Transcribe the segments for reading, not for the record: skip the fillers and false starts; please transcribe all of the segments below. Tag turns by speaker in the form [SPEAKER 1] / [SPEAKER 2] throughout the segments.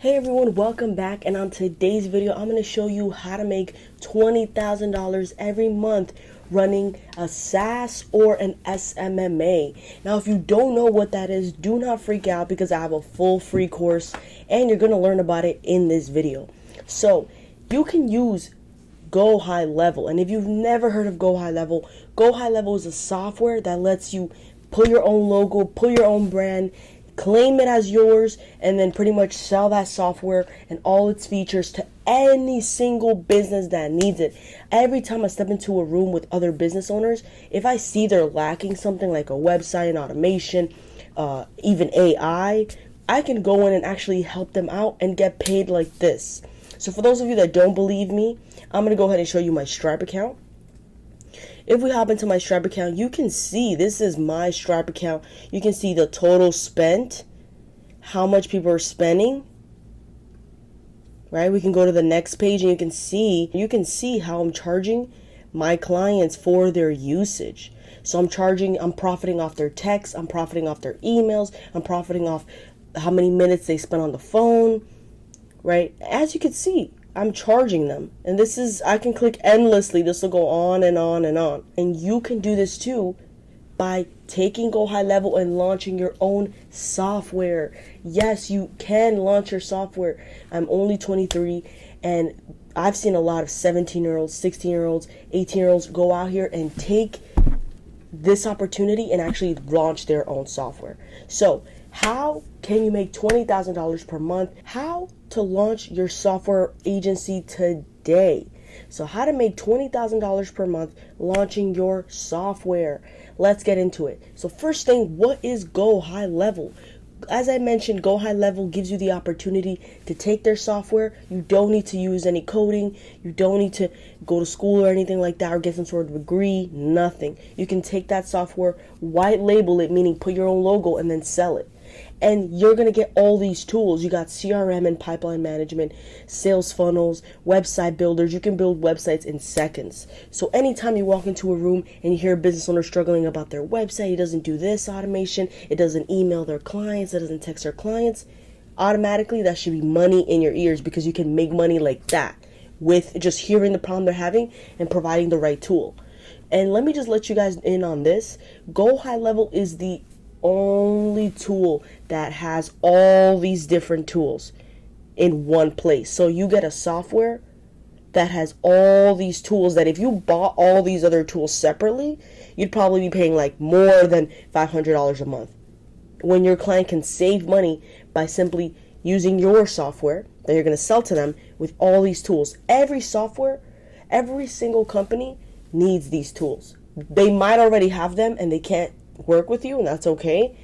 [SPEAKER 1] Hey everyone, welcome back, and on today's video I'm going to show you how to make $20,000 every month running a SaaS or an SMMA. Now if you don't know what that is, do not freak out because I have a full free course and you're going to learn about it in this video. So you can use Go High Level, and if you've never heard of Go High Level is a software that lets you put your own logo, put your own brand, claim it as yours, and then pretty much sell that software and all its features to any single business that needs it. Every time I step into a room with other business owners, if I see they're lacking something like a website and automation, even AI, I can go in and actually help them out and get paid like this. So for those of you that don't believe me, I'm going to go ahead and show you my Stripe account. If we hop into my Stripe account, you can see, this is my Stripe account. You can see the total spent, how much people are spending, right? We can go to the next page and you can see how I'm charging my clients for their usage. So I'm profiting off their texts, I'm profiting off their emails, I'm profiting off how many minutes they spend on the phone, right? As you can see, I'm charging them. And I can click endlessly. This will go on and on and on. And you can do this too by taking Go High Level and launching your own software. Yes, you can launch your software. I'm only 23 and I've seen a lot of 17-year-olds, 16-year-olds, 18-year-olds go out here and take this opportunity and actually launch their own software. So how can you make $20,000 per month? How to launch your software agency today. So how to make $20,000 per month launching your software. Let's get into it. So first thing, what is Go High Level? As I mentioned, Go High Level gives you the opportunity to take their software. You don't need to use any coding. You don't need to go to school or anything like that or get some sort of degree, nothing. You can take that software, white label it, meaning put your own logo, and then sell it. And you're going to get all these tools. You got CRM and pipeline management, sales funnels, website builders. You can build websites in seconds. So anytime you walk into a room and you hear a business owner struggling about their website, it doesn't do this automation, it doesn't email their clients, it doesn't text their clients, automatically that should be money in your ears because you can make money like that with just hearing the problem they're having and providing the right tool. And let me just let you guys in on this. Go High Level is the only tool that has all these different tools in one place. So you get a software that has all these tools that if you bought all these other tools separately, you'd probably be paying like more than $500 a month. When your client can save money by simply using your software that you're going to sell to them with all these tools. Every single company needs these tools. They might already have them and they can't work with you, and that's okay,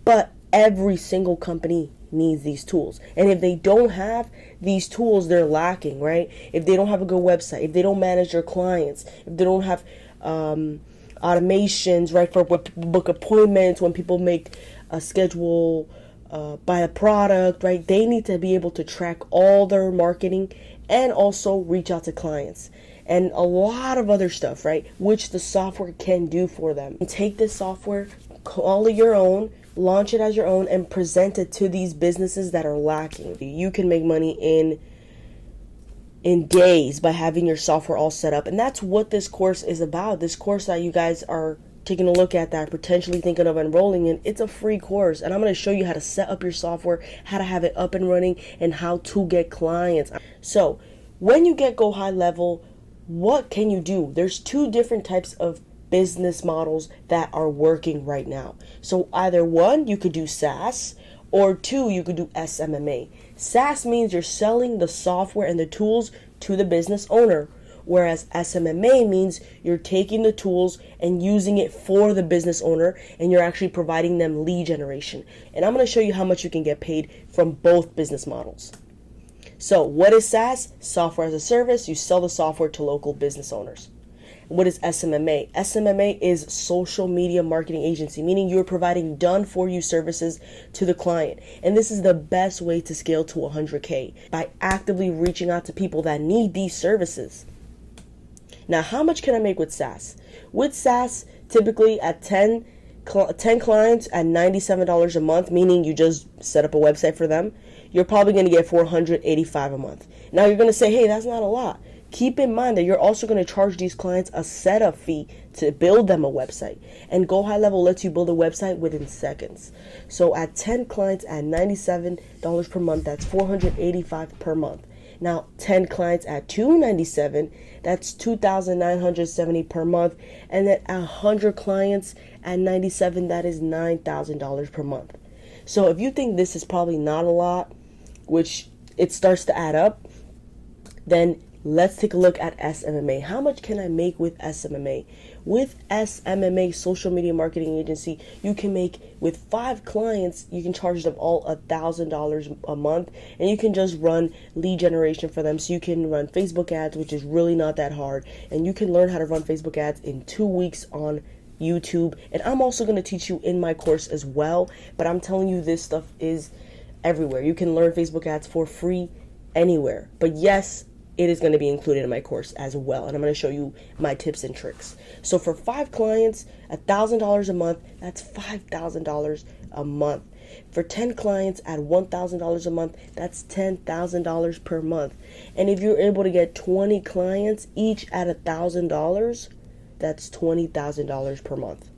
[SPEAKER 1] but every single company needs these tools. And if they don't have these tools, they're lacking, right? If they don't have a good website, if they don't manage their clients, if they don't have automations, right, for book appointments, when people make a schedule, buy a product, right, they need to be able to track all their marketing and also reach out to clients and a lot of other stuff, right, which the software can do for them. Take this software, call it your own, launch it as your own, and present it to these businesses that are lacking. You can make money in days by having your software all set up. And that's what this course is about. This course that you guys are taking a look at, that are potentially thinking of enrolling in, it's a free course. And I'm going to show you how to set up your software, how to have it up and running, and how to get clients. So when you get Go High Level, what can you do? There's two different types of business models that are working right now. So either one, you could do SaaS, or two, you could do SMMA. SaaS means you're selling the software and the tools to the business owner, whereas SMMA means you're taking the tools and using it for the business owner and you're actually providing them lead generation. And I'm going to show you how much you can get paid from both business models. So what is SaaS? Software as a service. You sell the software to local business owners. What is SMMA? SMMA is social media marketing agency, meaning you're providing done for you services to the client. And this is the best way to scale to 100K, by actively reaching out to people that need these services. Now, how much can I make with SaaS? With SaaS, typically at 10 10 clients at $97 a month, meaning you just set up a website for them, you're probably going to get $485 a month. Now you're going to say, hey, that's not a lot. Keep in mind that you're also going to charge these clients a setup fee to build them a website. And Go High Level lets you build a website within seconds. So at 10 clients at $97 per month, that's $485 per month. Now 10 clients at $297, that's $2,970 per month. And then 100 clients at $97, that is $9,000 per month. So if you think this is probably not a lot, which it starts to add up, then let's take a look at SMMA. How much can I make with SMMA? With SMMA, Social Media Marketing Agency, you can make, with 5 clients, you can charge them all $1,000 a month, and you can just run lead generation for them. So you can run Facebook ads, which is really not that hard, and you can learn how to run Facebook ads in 2 weeks on YouTube. And I'm also going to teach you in my course as well, but I'm telling you, this stuff is everywhere. You can learn Facebook ads for free anywhere. But yes, it is going to be included in my course as well, and I'm going to show you my tips and tricks. So for 5 clients, $1,000 a month, that's $5,000 a month. For 10 clients at $1,000 a month, that's $10,000 per month. And if you're able to get 20 clients each at $1,000, that's $20,000 per month.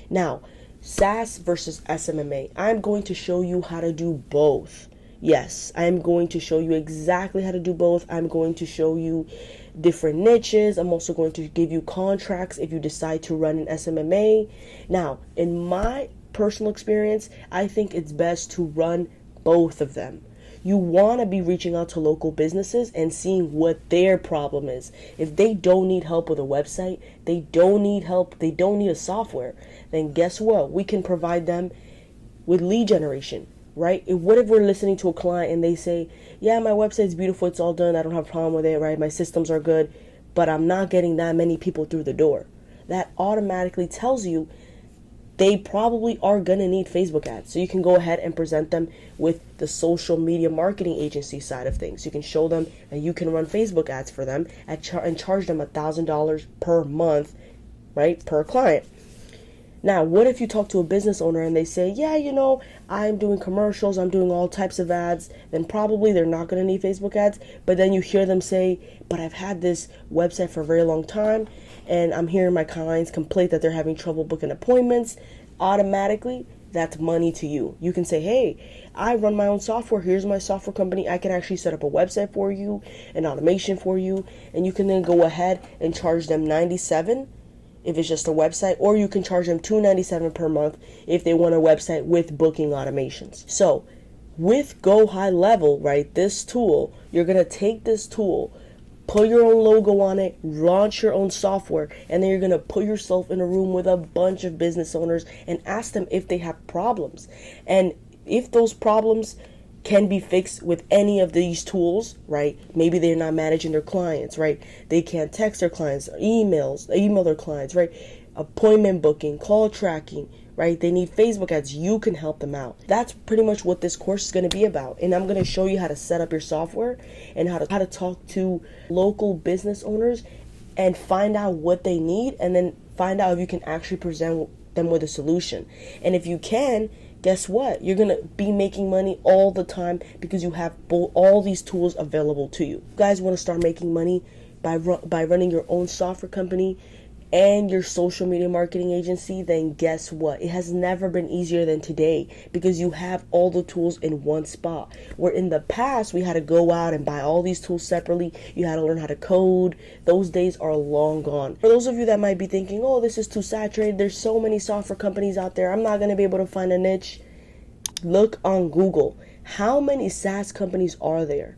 [SPEAKER 1] Now, SaaS versus SMMA. I'm going to show you how to do both. Yes, I'm going to show you exactly how to do both. I'm going to show you different niches. I'm also going to give you contracts if you decide to run an SMMA. Now, in my personal experience, I think it's best to run both of them. You want to be reaching out to local businesses and seeing what their problem is. If they don't need help with a website, they don't need help, they don't need a software, then guess what? We can provide them with lead generation, right? What if we're listening to a client and they say, yeah, my website's beautiful, it's all done, I don't have a problem with it, right? My systems are good, but I'm not getting that many people through the door. That automatically tells you they probably are going to need Facebook ads. So you can go ahead and present them with the social media marketing agency side of things. You can show them that you can run Facebook ads for them and charge them $1,000 per month, right, per client. Now, what if you talk to a business owner and they say, yeah, I'm doing commercials, I'm doing all types of ads, then probably they're not going to need Facebook ads. But then you hear them say, but I've had this website for a very long time, and I'm hearing my clients complain that they're having trouble booking appointments. Automatically, that's money to you. You can say, hey, I run my own software. Here's my software company. I can actually set up a website for you, an automation for you, and you can then go ahead and charge them $97 if it's just a website, or you can charge them $297 per month if they want a website with booking automations. So with Go High Level, right, this tool, you're going to take this tool, put your own logo on it, launch your own software, and then you're going to put yourself in a room with a bunch of business owners and ask them if they have problems. And if those problems can be fixed with any of these tools, right? Maybe they're not managing their clients, right? They can't text their clients, or email their clients, right? Appointment booking, call tracking, right? They need Facebook ads. You can help them out. That's pretty much what this course is going to be about. And I'm going to show you how to set up your software and how to talk to local business owners and find out what they need, and then find out if you can actually present them with a solution. And if you can, guess what? You're going to be making money all the time because you have all these tools available to you. You guys want to start making money by running your own software company and your social media marketing agency, then guess what? It has never been easier than today because you have all the tools in one spot. Where in the past, we had to go out and buy all these tools separately. You had to learn how to code. Those days are long gone. For those of you that might be thinking, oh, this is too saturated, there's so many software companies out there, I'm not going to be able to find a niche. Look on Google. How many SaaS companies are there?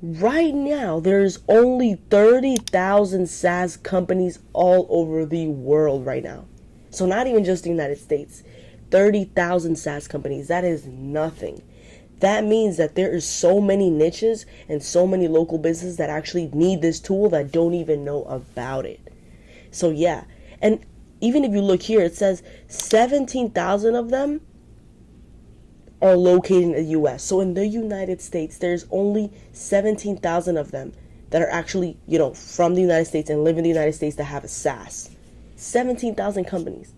[SPEAKER 1] Right now, there's only 30,000 SaaS companies all over the world right now. So not even just the United States. 30,000 SaaS companies. That is nothing. That means that there is so many niches and so many local businesses that actually need this tool that don't even know about it. So yeah. And even if you look here, it says 17,000 of them are located in the U.S. So in the United States, there's only 17,000 of them that are actually, from the United States and live in the United States that have a SaaS. 17,000 companies.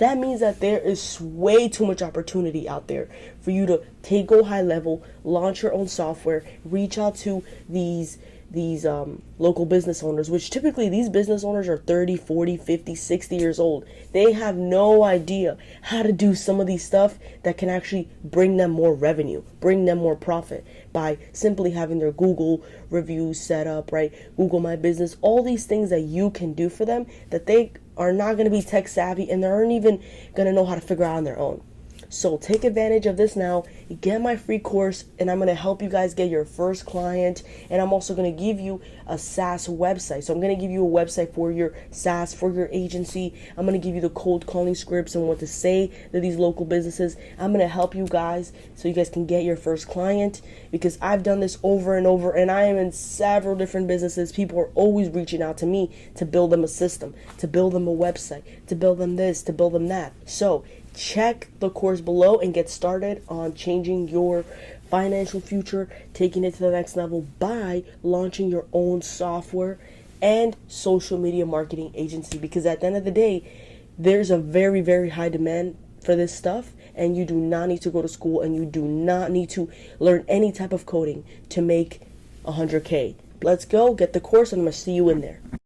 [SPEAKER 1] That means that there is way too much opportunity out there for you to go high level, launch your own software, reach out to these local business owners, which typically these business owners are 30, 40, 50, 60 years old. They have no idea how to do some of these stuff that can actually bring them more revenue, bring them more profit by simply having their Google reviews set up, right? Google My Business, all these things that you can do for them that they are not going to be tech savvy and they aren't even going to know how to figure out on their own. So take advantage of this now, get my free course, and I'm going to help you guys get your first client. And I'm also going to give you a SaaS website. So I'm going to give you a website for your SaaS, for your agency. I'm going to give you the cold calling scripts and what to say to these local businesses. I'm going to help you guys so you guys can get your first client, because I've done this over and over, and I am in several different businesses. People are always reaching out to me to build them a system, to build them a website, to build them this, to build them that. So check the course below and get started on changing your financial future, taking it to the next level by launching your own software and social media marketing agency. Because at the end of the day, there's a very, very high demand for this stuff, and you do not need to go to school, and you do not need to learn any type of coding to make 100K. Let's go get the course, and I'm going to see you in there.